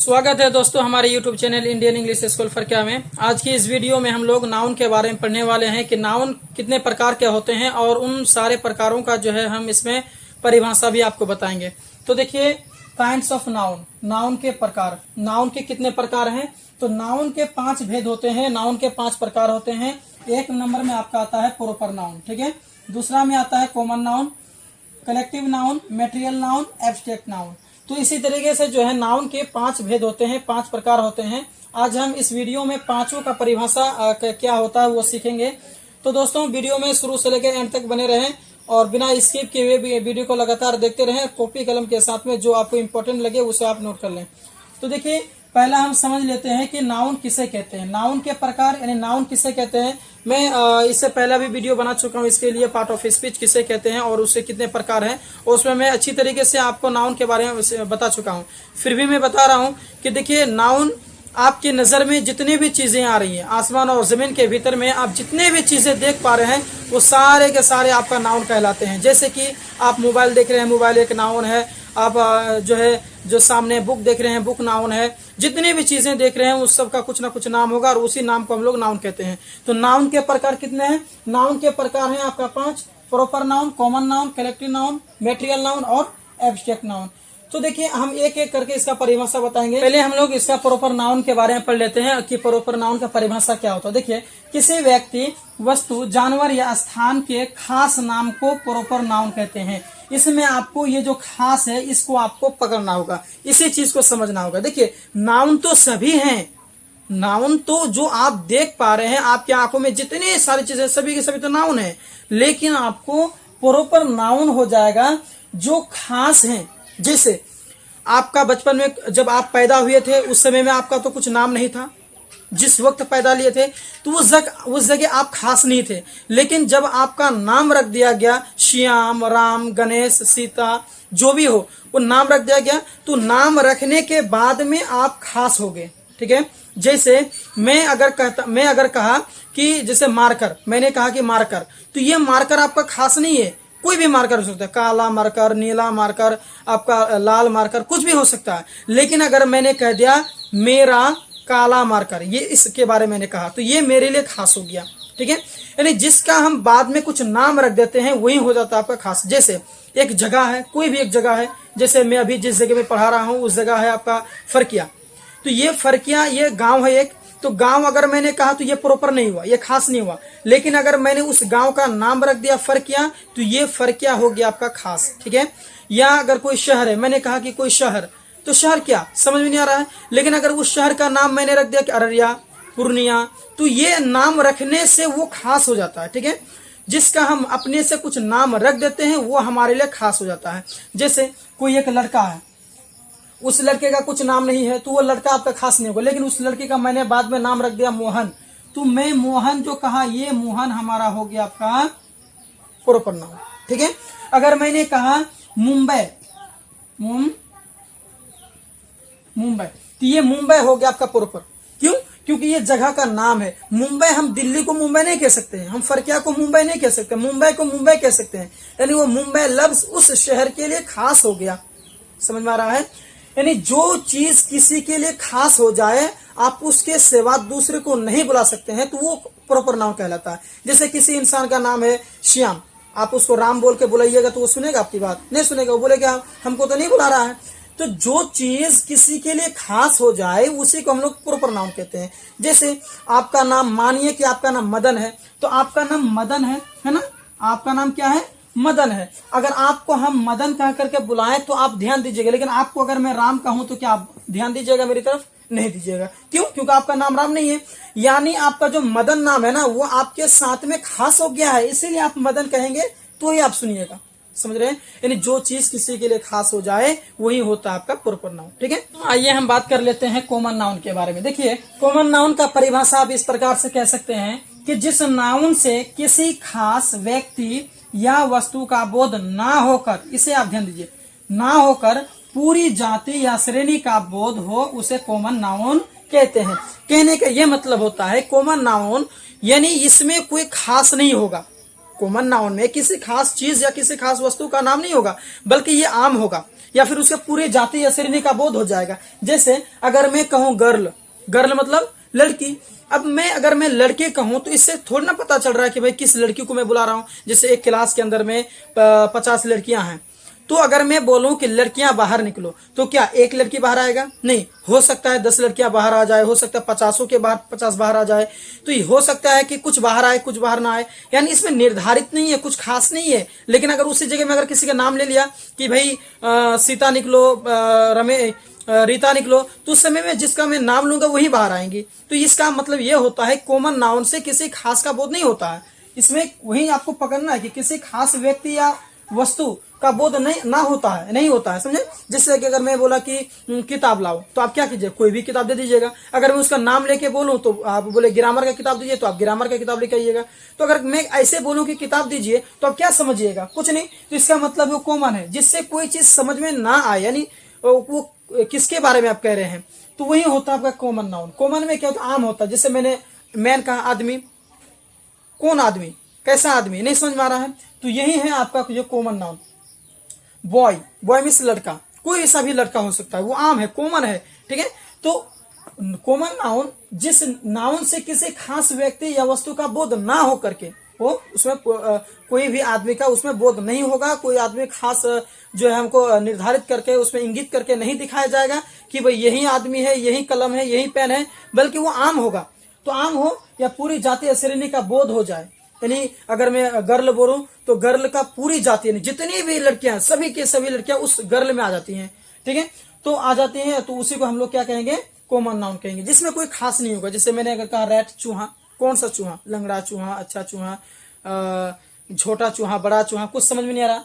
स्वागत है दोस्तों हमारे YouTube channel Indian English school फरक्या में। आज की इस वीडियो में हम लोग नाउन के बारे में पढ़ने वाले हैं कि नाउन कितने प्रकार के होते हैं और उन सारे प्रकारों का जो है हम इसमें परिभाषा भी आपको बताएंगे। तो देखिए, काइंड्स ऑफ नाउन, नाउन के प्रकार। नाउन के कितने प्रकार हैं? तो नाउन के 5 भेद होते हैं, नाउन के 5 प्रकार होते हैं। एक नंबर में आपका आता है प्रॉपर नाउन, ठीक है। दूसरा में आता है common noun, collective noun, material noun, abstract noun. तो इसी तरीके से जो है नाउन के 5 भेद होते हैं, 5 प्रकार होते हैं। आज हम इस वीडियो में पांचों का परिभाषा क्या होता है वो सीखेंगे। तो दोस्तों वीडियो में शुरू से लेकर एंड तक बने रहें और बिना स्किप किए हुए वीडियो को लगातार देखते रहें। कॉपी कलम के साथ में जो आपको इम्पोर्टेंट लगे उसे आप नोट कर लें। तो देखिए, पहला हम समझ लेते हैं कि नाउन किसे कहते हैं। नाउन के प्रकार यानी नाउन किसे कहते हैं। मैं इससे पहला भी वीडियो बना चुका हूं इसके लिए, पार्ट ऑफ स्पीच किसे कहते हैं और उससे कितने प्रकार हैं, और उसमें मैं अच्छी तरीके से आपको नाउन के बारे में बता चुका हूं। फिर भी मैं बता रहा हूं कि देखिए, नाउन आपकी नजर में जितनी भी चीजें आ रही हैं, आसमान और जमीन के भीतर में आप जितने भी चीजें देख पा रहे हैं वो सारे के सारे आपका नाउन कहलाते हैं। जैसे कि आप मोबाइल देख रहे हैं, मोबाइल एक नाउन है। आप जो सामने बुक देख रहे हैं, बुक नाउन है। जितनी भी चीजें देख रहे हैं उस सब का कुछ ना कुछ नाम होगा और उसी नाम को हम लोग नाउन कहते हैं। तो नाउन के प्रकार कितने हैं? नाउन के प्रकार हैं आपका 5, proper noun, common noun, collective noun, material noun और एब्स्ट्रैक्ट नाउन। तो देखिए, हम एक एक करके इसका परिभाषा बताएंगे। पहले हम लोग इसका प्रॉपर नाउन के बारे में पढ़ लेते हैं कि प्रॉपर नाउन का परिभाषा क्या होता है। देखिए, किसी व्यक्ति, वस्तु, जानवर या स्थान के खास नाम को प्रॉपर नाउन कहते हैं। इसमें आपको ये जो खास है इसको आपको पकड़ना होगा, इसी चीज को समझना होगा। देखिए, नाउन तो सभी हैं, नाउन तो जो आप देख पा रहे हैं, आपकी आंखों में जितनी सारी चीजें सभी के सभी तो नाउन है, लेकिन आपको प्रॉपर नाउन हो जाएगा जो खास है। जैसे आपका बचपन में जब आप पैदा हुए थे उस समय में आपका तो कुछ नाम नहीं था, जिस वक्त पैदा लिए थे तो उस जगह आप खास नहीं थे, लेकिन जब आपका नाम रख दिया गया, श्याम, राम, गणेश, सीता, जो भी हो वो नाम रख दिया गया, तो नाम रखने के बाद में आप खास हो गए, ठीक है। जैसे मैं अगर कहा कि जैसे मार्कर, मैंने कहा कि मार्कर, तो ये मार्कर आपका खास नहीं है, कोई भी मार्कर हो सकता है, काला मार्कर, नीला मार्कर, आपका लाल मार्कर, कुछ भी हो सकता है। लेकिन अगर मैंने कह दिया मेरा काला मार्कर, ये इसके बारे में मैंने कहा, तो ये मेरे लिए खास हो गया, ठीक है। यानी जिसका हम बाद में कुछ नाम रख देते हैं वही हो जाता है आपका खास। जैसे एक जगह है, कोई भी एक जगह है, जैसे मैं अभी जिस जगह में पढ़ा रहा हूँ उस जगह है आपका फरकिया, तो ये फरकिया ये गांव है एक, तो गांव अगर मैंने कहा तो ये प्रॉपर नहीं हुआ, ये खास नहीं हुआ। लेकिन अगर मैंने उस गांव का नाम रख दिया फरकिया, तो ये फरकिया हो गया आपका खास, ठीक है। या अगर कोई शहर है, मैंने कहा कि कोई शहर, तो शहर क्या समझ में नहीं आ रहा है, लेकिन अगर उस शहर का नाम मैंने रख दिया कि अररिया, पूर्णिया, तो ये नाम रखने से वो खास हो जाता है, ठीक है। जिसका हम अपने से कुछ नाम रख देते हैं वो हमारे लिए खास हो जाता है। जैसे कोई एक लड़का है, उस लड़के का कुछ नाम नहीं है तो वो लड़का आपका खास नहीं होगा, लेकिन उस लड़के का मैंने बाद में नाम रख दिया मोहन, तो मैं मोहन जो कहा, ये मोहन हमारा हो गया आपका प्रॉपर नाउन, ठीक है। अगर मैंने कहा मुंबई, मुंबई, तो ये मुंबई हो गया आपका प्रॉपर। क्यों? क्योंकि ये जगह का नाम है। मुंबई, हम दिल्ली को मुंबई नहीं कह सकते हैं, हम फरकिया को मुंबई नहीं कह सकते, मुंबई को मुंबई कह सकते हैं, यानी वो मुंबई लफ्ज उस शहर के लिए खास हो गया। समझ में आ रहा है? यानी जो चीज किसी के लिए खास हो जाए, आप उसके सिवा दूसरे को नहीं बुला सकते हैं, तो वो प्रॉपर नाउन कहलाता है। जैसे किसी इंसान का नाम है श्याम, आप उसको राम बोल के बुलाइएगा तो वो सुनेगा आपकी बात? नहीं सुनेगा, वो बोलेगा हमको तो नहीं बुला रहा है। तो जो चीज किसी के लिए खास हो जाए उसी को हम लोग प्रॉपर नाउन कहते हैं। जैसे आपका नाम, मानिए कि आपका नाम मदन है, तो आपका नाम मदन है ना, आपका नाम क्या है? मदन है। अगर आपको हम मदन कह करके बुलाएं तो आप ध्यान दीजिएगा, लेकिन आपको अगर मैं राम कहूं तो क्या आप ध्यान दीजिएगा मेरी तरफ? नहीं दीजिएगा। क्यों? क्योंकि आपका नाम राम नहीं है। यानी आपका जो मदन नाम है ना, वो आपके साथ में खास हो गया है, इसीलिए आप मदन कहेंगे, तो ही आप सुनिएगा। समझ रहे हैं? यानी जो चीज किसी के लिए खास हो जाए वही होता है आपका प्रॉपर नाउन, ठीक है। तो आइए हम बात कर लेते हैं कॉमन नाउन के बारे में। देखिए, कॉमन नाउन का परिभाषा आप इस प्रकार से कह सकते हैं कि जिस नाउन से किसी खास व्यक्ति या वस्तु का बोध ना होकर, इसे आप ध्यान दीजिए, ना होकर पूरी जाति या श्रेणी का बोध हो, उसे कॉमन नाउन कहते हैं। कहने का यह मतलब होता है कॉमन नाउन यानी इसमें कोई खास नहीं होगा, कॉमन नाउन में किसी खास चीज या किसी खास वस्तु का नाम नहीं होगा, बल्कि ये आम होगा या फिर उसके पूरे जाति या श्रेणी का बोध हो जाएगा। जैसे अगर मैं कहूं गर्ल, गर्ल मतलब लड़की। अब अगर मैं लड़के कहूं तो इससे थोड़ा ना पता चल रहा है कि भाई किस लड़की को मैं बुला रहा हूं। जैसे एक क्लास के अंदर में 50 लड़कियां हैं, तो अगर मैं बोलूं कि लड़कियां बाहर निकलो, तो क्या एक लड़की बाहर आएगा? नहीं, हो सकता है 10 लड़कियां बाहर आ जाए, हो सकता है 50 के बाहर 50 बाहर आ जाए, तो ये हो सकता है कि कुछ बाहर आए कुछ बाहर ना आए। यानी इसमें निर्धारित नहीं है, कुछ खास नहीं है। लेकिन अगर उसी जगह में अगर किसी का नाम ले लिया कि भाई सीता निकलो, रीता निकलो, तो उस समय में जिसका मैं नाम लूंगा वही बाहर आएंगी। तो इसका मतलब ये होता है कॉमन नाउन से किसी खास का बोध नहीं होता है। इसमें वही आपको पकड़ना है कि किसी खास व्यक्ति या वस्तु का बोध नहीं होता है, समझे। जैसे कि अगर मैं बोला कि किताब लाओ, तो आप क्या कीजिए, कोई भी किताब दे दीजिएगा। अगर मैं उसका नाम लेके बोलूं तो आप बोले ग्रामर का किताब दीजिए, तो आप ग्रामर का किताब लेके आइएगा। तो अगर मैं ऐसे बोलूं कि किताब दीजिए, तो आप क्या समझिएगा? कुछ नहीं। तो इसका मतलब वो कॉमन है, जिससे कोई चीज समझ में ना आए, यानी वो किसके बारे में आप कह रहे हैं, तो वही होता है आपका कॉमन नाउन। कॉमन में क्या होता है? आम होता है। जैसे मैंने मैन कहा, आदमी, कौन आदमी, कैसा आदमी, नहीं समझ में आ रहा है, तो यही है आपका जो common noun. Boy, boy means लड़का, कोई सा भी लड़का हो सकता है, वो आम है, कॉमन है, ठीक है। तो कॉमन नाउन जिस नाउन से किसी खास व्यक्ति या वस्तु का बोध ना हो करके, वो उसमें कोई भी आदमी का उसमें बोध नहीं होगा, कोई आदमी खास जो है हमको निर्धारित करके उसमें इंगित करके नहीं दिखाया जाएगा कि भाई यही आदमी है, यही कलम है, यही पेन है, बल्कि वो आम होगा। तो आम हो या पूरी जाति या श्रेणी का बोध हो जाए। यानी अगर मैं गर्ल बोलूं तो गर्ल का पूरी जाति, यानी जितनी भी लड़कियां, सभी के सभी लड़कियां उस गर्ल में आ जाती हैं, ठीक है। तो आ जाती हैं, तो उसी को हम लोग क्या कहेंगे? कॉमन नाउन कहेंगे, जिसमें कोई खास नहीं होगा। जैसे मैंने अगर कहा रैट, चूहा, कौन सा चूहा? लंगड़ा चूहा, अच्छा चूहा, छोटा चूहा, बड़ा चूहा, कुछ समझ में नहीं आ रहा।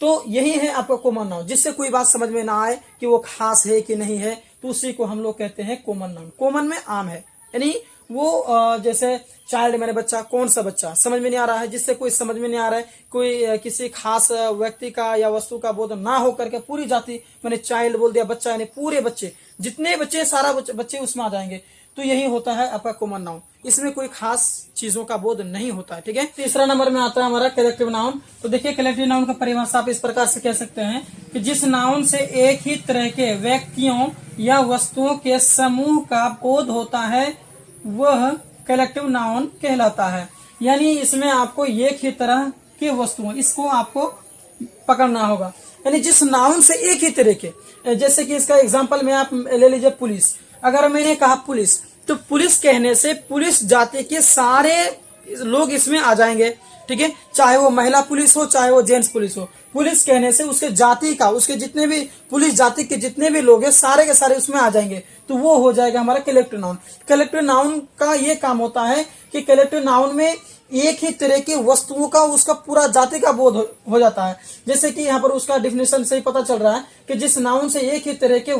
तो यही है आपका कॉमन नाउन, जिससे कोई बात समझ में ना आए कि वो खास है कि नहीं है, तो उसी को हम लोग कहते हैं कॉमन नाउन। कॉमन में आम है, यानी वो जैसे चाइल्ड मैंने बच्चा, कौन सा बच्चा, समझ में नहीं आ रहा है, जिससे कोई समझ में नहीं आ रहा है, कोई किसी खास व्यक्ति का या वस्तु का बोध ना हो करके पूरी जाति, मैंने चाइल्ड बोल दिया, बच्चा, यानी पूरे बच्चे, जितने बच्चे, सारा बच्चे उसमें आ जाएंगे। तो यही होता है आपका कॉमन नाउन, इसमें कोई खास चीजों का बोध नहीं होता है, ठीक है। तीसरा नंबर में आता है हमारा कलेक्टिव नाउन। तो देखिए कलेक्टिव नाउन का परिभाषा आप इस प्रकार से कह सकते हैं कि जिस नाउन से एक ही तरह के व्यक्तियों या वस्तुओं के समूह का बोध होता है वह कलेक्टिव नाउन कहलाता है। यानी इसमें आपको एक ही तरह की वस्तुओं, इसको आपको पकड़ना होगा। यानी जिस नाउन से एक ही तरह के, जैसे कि इसका एग्जांपल में आप ले लीजिए पुलिस। अगर मैंने कहा पुलिस, तो पुलिस कहने से पुलिस जाति के सारे लोग इसमें आ जाएंगे, ठीक है। चाहे वो महिला पुलिस हो, चाहे वो जेंट्स पुलिस हो, पुलिस कहने से उसके जाति का, उसके जितने भी पुलिस जाति के जितने भी लोग हैं, सारे के सारे उसमें आ जाएंगे। तो वो हो जाएगा हमारा कलेक्टिव नाउन। कलेक्टिव नाउन का ये काम होता है कि कलेक्टिव नाउन में एक ही तरह की वस्तुओं का, उसका पूरा जाति का बोध हो जाता है। जैसे कि यहाँ पर उसका डिफिनेशन से ही पता चल रहा है कि जिस नाउन से एक ही तरह के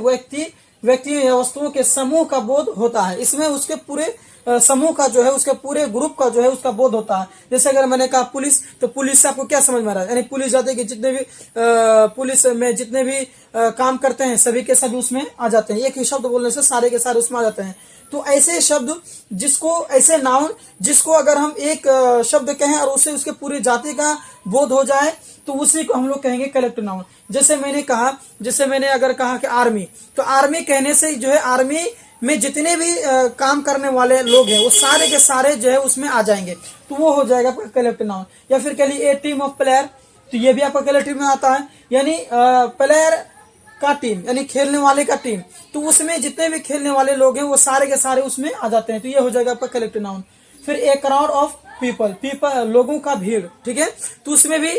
व्यक्तियों या वस्तुओं के समूह का बोध होता है, इसमें उसके पूरे समूह का जो है, उसके पूरे ग्रुप का जो है उसका बोध होता है। जैसे अगर मैंने कहा पुलिस, तो पुलिस से आपको क्या समझ में आ रहा है? यानी पुलिस जाति के जितने भी पुलिस में जितने भी काम करते हैं, सभी के सभी उसमें आ जाते हैं। एक ही शब्द बोलने से सारे के सारे उसमें आ जाते हैं। तो ऐसे शब्द जिसको, ऐसे नाउन जिसको अगर हम एक शब्द कहें और उससे उसके पूरी जाति का बोध हो जाए, तो उसी को हम लोग कहेंगे कलेक्टिव नाउन। जैसे मैंने अगर कहा कि आर्मी, तो आर्मी कहने से जो है आर्मी में जितने भी काम करने वाले लोग हैं, वो सारे के सारे जो है उसमें आ जाएंगे। तो वो हो जाएगा आपका कलेक्टिव नाउन। या फिर कह लीजिए ए टीम ऑफ प्लेयर, तो ये भी आपका कलेक्टिव में आता है। यानी प्लेयर का टीम, यानी खेलने वाले का टीम, तो उसमें जितने भी खेलने वाले लोग हैं वो सारे के सारे उसमें आ जाते हैं। तो ये हो जाएगा आपका कलेक्टिव नाउन। फिर ए क्राउड ऑफ पीपल, लोगों का भीड़, ठीक है। तो उसमें भी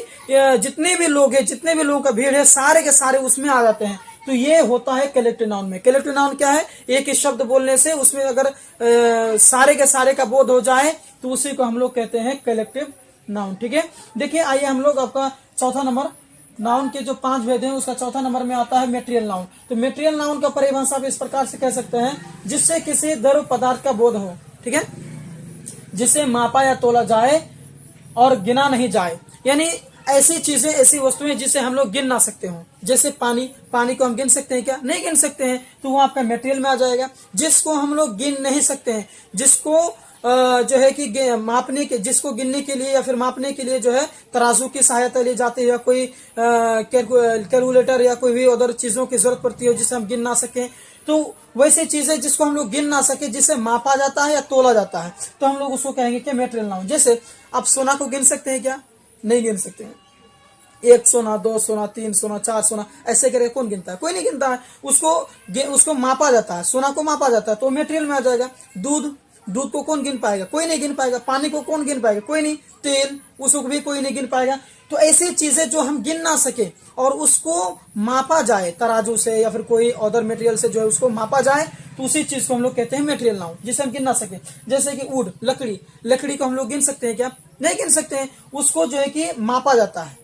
जितने भी लोग हैं, जितने भी लोगों का भीड़ है, सारे के सारे उसमें आ जाते हैं। तो ये होता है कलेक्टिव नाउन में। कलेक्टिव नाउन क्या है? एक ही शब्द बोलने से उसमें अगर सारे के सारे का बोध हो जाए, तो उसी को हम लोग कहते हैं कलेक्टिव नाउन, ठीक है। देखिए आइए हम लोग आपका चौथा नंबर, नाउन के जो 5 भेद हैं उसका चौथा नंबर में आता है मेटेरियल नाउन। तो मेटेरियल नाउन का परिभाषा आप इस प्रकार से कह सकते हैं, जिससे किसी द्रव्य पदार्थ का बोध हो, ठीक है, जिसे मापा या तोला जाए और गिना नहीं जाए। यानी ऐसी चीजें, ऐसी वस्तुएं जिसे हम लोग गिन ना सकते हो। जैसे पानी को हम गिन सकते हैं क्या? नहीं गिन सकते हैं, तो वो आपका मेटेरियल में आ जाएगा। जिसको हम लोग गिन नहीं सकते हैं, जिसको जो है कि मापने के, जिसको गिनने के लिए या फिर मापने के लिए जो है तराजू की सहायता ली जाती है, या कोई कैलकुलेटर या कोई भी अदर चीजों की जरूरत पड़ती है जिसे हम गिन ना सके, तो वैसे चीजें जिसको हम लोग गिन ना सके, जिसे मापा जाता है या तोला जाता है, तो हम लोग उसको कहेंगे कि मेटेरियल नाउन। जैसे आप सोना को गिन सकते हैं क्या? नहीं गिन सकते हैं। 1 सोना, 2 सोना, 3 सोना, 4 सोना, ऐसे करके कौन गिनता है? कोई नहीं गिनता है। उसको मापा जाता है, सोना को मापा जाता है, तो मेटेरियल में आ जाएगा। दूध को कौन गिन पाएगा? कोई नहीं गिन पाएगा। पानी को कौन गिन पाएगा? कोई नहीं। तेल, उसको भी कोई नहीं गिन पाएगा। तो ऐसी चीजें जो हम गिन ना सके और उसको मापा जाए तराजू से या फिर कोई अदर मटेरियल से जो है उसको मापा जाए, तो उसी चीज को हम लोग कहते हैं मटेरियल नाउन, जिसे हम गिन ना सके। जैसे कि वुड, लकड़ी को हम लोग गिन सकते हैं क्या? नहीं गिन सकते हैं। उसको जो है कि मापा जाता है,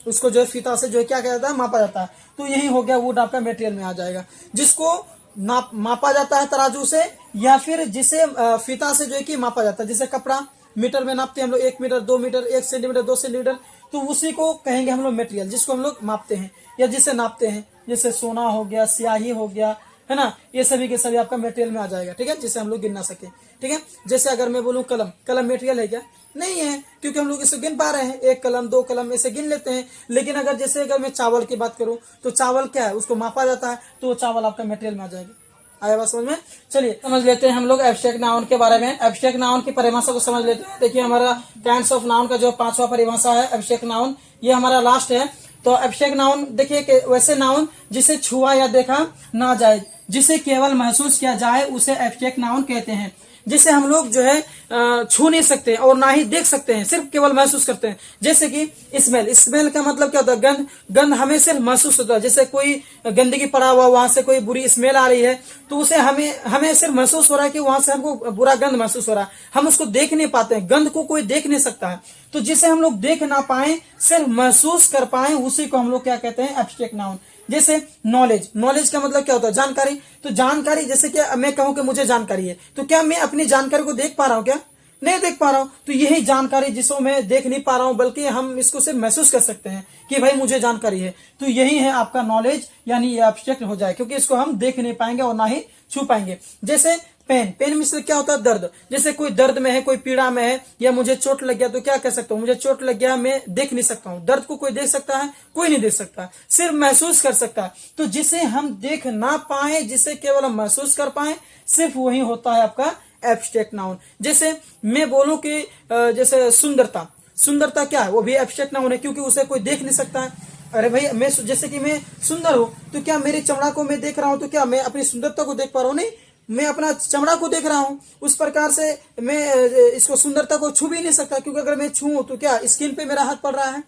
उसको जो है फीता से जो है क्या कहता जाता है? मापा जाता है। तो यही हो गया, वुड आपका मटेरियल में आ जाएगा, जिसको मापा जाता है तराजू से, या फिर जिसे फीता से जो है कि मापा जाता है। जैसे कपड़ा मीटर में नापते हैं हम लोग, 1 मीटर, 2 मीटर, 1 सेंटीमीटर, 2 सेंटीमीटर, तो उसी को कहेंगे हम लोग मटेरियल, जिसको हम लोग मापते हैं या जिसे नापते हैं। जैसे सोना हो गया, स्याही हो गया, है ना, ये सभी के सभी आपका मटेरियल में आ जाएगा। ठीक है, जिसे हम लोग गिन ना सके। ठीक है, जैसे अगर मैं बोलूं कलम मटेरियल है क्या? नहीं है, क्योंकि हम लोग इसे गिन पा रहे हैं। 1 कलम, 2 कलम, ऐसे गिन लेते हैं। लेकिन अगर मैं चावल की बात करूं, तो चावल क्या है? उसको मापा जाता है, तो चावल आपका मटेरियल में आ जाएगा। आया बात समझ में? चलिए समझ लेते हैं हम लोग एब्स्ट्रैक्ट नाउन के बारे में। एब्स्ट्रैक्ट नाउन की परिभाषा को समझ लेते हैं। देखिए, हमारा काइंड्स ऑफ नाउन का जो 5वां परिभाषा है एब्स्ट्रैक्ट नाउन, ये हमारा लास्ट है। तो एब्स्ट्रैक्ट नाउन देखिए कि वैसे नाउन जिसे छुआ या देखा ना जाए, जिसे केवल महसूस किया जाए, उसे एब्स्ट्रैक्ट नाउन कहते हैं। जिसे हम लोग जो है छू नहीं सकते और ना ही देख सकते हैं, सिर्फ केवल महसूस करते हैं। जैसे कि स्मेल का मतलब क्या होता है? गंध हमें सिर्फ महसूस होता है। जैसे कोई गंदगी पड़ा हुआ, वहां से कोई बुरी स्मेल आ रही है, तो उसे हमें सिर्फ महसूस हो रहा है कि वहां से हमको बुरा गंध महसूस हो रहा है। हम उसको देख नहीं पाते हैं, गंध को कोई देख नहीं सकता है। तो जिसे हम लोग देख ना पाए, सिर्फ महसूस कर पाए, उसी को हम लोग क्या कहते हैं? Abstract noun. जैसे नॉलेज का मतलब क्या होता है? जानकारी। तो जानकारी, जैसे कि मैं कहूं कि मुझे जानकारी है, तो क्या मैं अपनी जानकारी को देख पा रहा हूं क्या? नहीं देख पा रहा हूं। तो यही जानकारी जिसको मैं देख नहीं पा रहा हूं, बल्कि हम इसको सिर्फ महसूस कर सकते हैं कि भाई मुझे जानकारी है, तो यही है आपका नॉलेज, यानी ये एब्स्ट्रैक्ट हो जाए, क्योंकि इसको हम देख नहीं पाएंगे और ना ही छू पाएंगे। जैसे पेन में से क्या होता है? दर्द। जैसे कोई दर्द में है, कोई पीड़ा में है, या मुझे चोट लग गया, तो क्या कह सकता हूँ? मुझे चोट लग गया, मैं देख नहीं सकता हूँ। दर्द को कोई देख सकता है? कोई नहीं देख सकता, सिर्फ महसूस कर सकता है। तो जिसे हम देख ना पाए, जिसे केवल हम महसूस कर पाए, सिर्फ वही होता है आपका एब्स्ट्रैक्ट नाउन। जैसे मैं बोलूं कि जैसे सुंदरता क्या है? वो भी एब्स्ट्रैक्ट नाउन है, क्योंकि उसे कोई देख नहीं सकता है। अरे भाई, जैसे कि मैं सुंदर हूं, तो क्या मेरी चमड़ा को मैं देख रहा हूं? तो क्या मैं अपनी सुंदरता को देख पा रहा हूं? नहीं, मैं अपना चमड़ा को देख रहा हूं। उस प्रकार से मैं इसको सुंदरता को छू भी नहीं सकता, क्योंकि अगर मैं छूऊं तो क्या स्किन पे मेरा हाथ पड़ रहा है।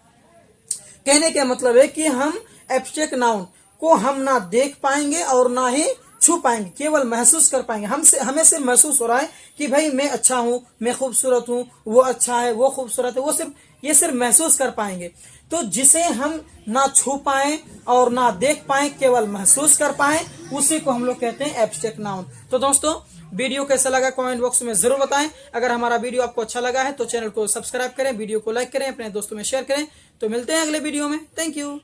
कहने का मतलब है कि हम एब्स्ट्रैक्ट नाउन को हम ना देख पाएंगे और ना ही छू पाएंगे, केवल महसूस कर पाएंगे। हमें सिर्फ महसूस हो रहा है कि भाई मैं अच्छा हूं, मैं खूबसूरत हूं, वो अच्छा है, वो खूबसूरत है, ये सिर्फ महसूस कर पाएंगे। तो जिसे हम ना छू पाए और ना देख पाए, केवल महसूस कर पाए, उसी को हम लोग कहते हैं एब्स्ट्रैक्ट नाउन। तो दोस्तों, वीडियो कैसा लगा कमेंट बॉक्स में जरूर बताएं। अगर हमारा वीडियो आपको अच्छा लगा है तो चैनल को सब्सक्राइब करें, वीडियो को लाइक करें, अपने दोस्तों में शेयर करें। तो मिलते हैं अगले वीडियो में। Thank you.